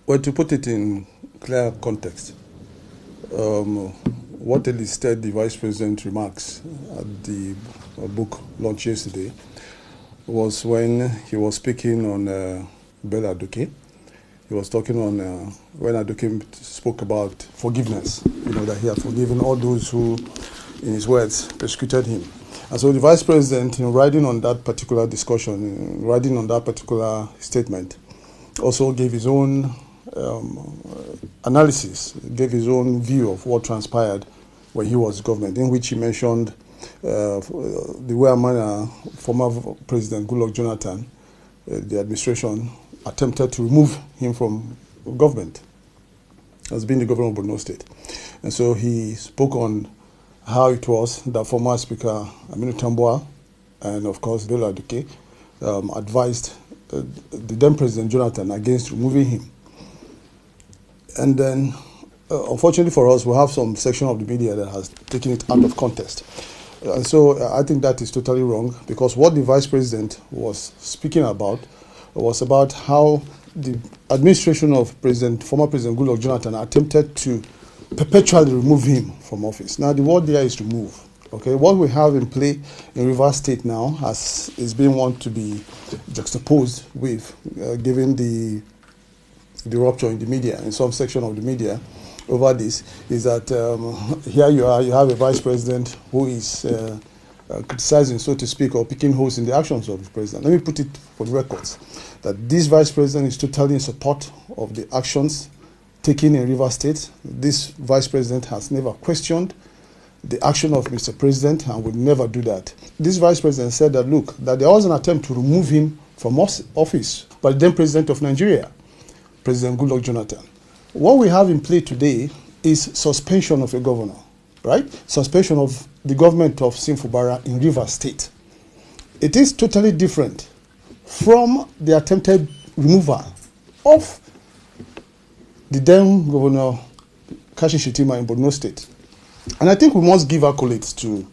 Well, to put it in clear context, what elicited the Vice President's remarks at the book launch yesterday was when he was speaking on Bella Aduke. He was talking on when Aduke spoke about forgiveness, that he had forgiven all those who, in his words, persecuted him. And so the Vice President, in writing on that particular discussion, writing on that particular statement, also gave his own analysis, gave his own view of what transpired when he was government, in which he mentioned the way and manner former President Goodluck Jonathan, the administration, attempted to remove him from government as being the governor of Borno State. And so he spoke on how it was that former Speaker Aminu Tambuwal and, of course, Bello Aduke advised the then President Jonathan against removing him. And then, unfortunately for us, we have some section of the media that has taken it out of context. And so I think that is totally wrong, because what the Vice President was speaking about was about how the administration of former President Goodluck Jonathan attempted to perpetually remove him from office. Now, the word there is remove. Okay, what we have in play in Rivers State now is being want to be juxtaposed with, given the rupture in the media, in some section of the media over this, is that here you have a Vice President who is criticizing, so to speak, or picking holes in the actions of the President. Let me put it for the records, that this Vice President is totally in support of the actions taken in Rivers State. This Vice President has never questioned the action of Mr. President and would never do that. This Vice President said that, look, that there was an attempt to remove him from office by the then President of Nigeria, President Goodluck Jonathan. What we have in play today is suspension of a governor, right? Suspension of the government of Sim Fubara in Rivers State. It is totally different from the attempted removal of the then Governor Shettima in Borno State. And I think we must give accolades to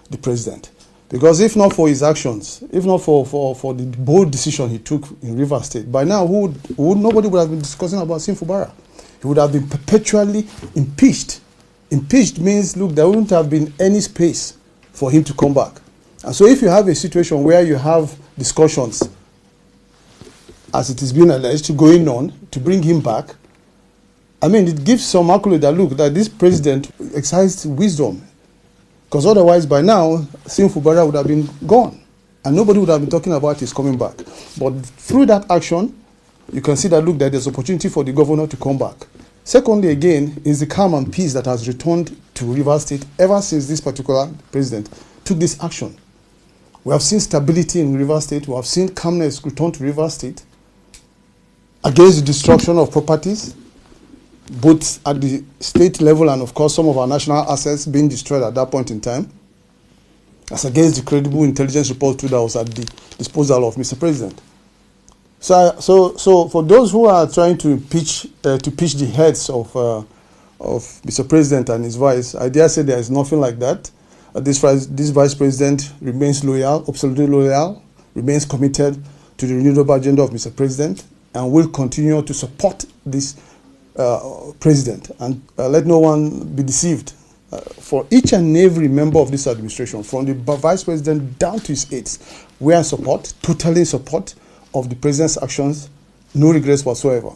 the President, because if not for his actions, if not for the bold decision he took in Rivers State, by now nobody would have been discussing about Sim Fubara. He would have been perpetually impeached. Impeached means, look, there wouldn't have been any space for him to come back. And so if you have a situation where you have discussions, as it is being alleged, going on to bring him back, I mean, it gives some accolade that, look, that this president exercised wisdom. Because otherwise, by now, Sim Fubara would have been gone. And nobody would have been talking about his coming back. But through that action, you can see that, look, that there's opportunity for the governor to come back. Secondly, again, is the calm and peace that has returned to Rivers State ever since this particular president took this action. We have seen stability in Rivers State. We have seen calmness return to Rivers State against the destruction of properties, both at the state level and, of course, some of our national assets being destroyed at that point in time, as against the credible intelligence report too that was at the disposal of Mr. President. So for those who are trying to pitch the heads of Mr. President and his vice, I dare say there is nothing like that. This Vice President remains loyal, absolutely loyal, remains committed to the renewable agenda of Mr. President, and will continue to support this President. And let no one be deceived. For each and every member of this administration, from the Vice President down to his aides, we are in support, totally in support of the President's actions, no regrets whatsoever.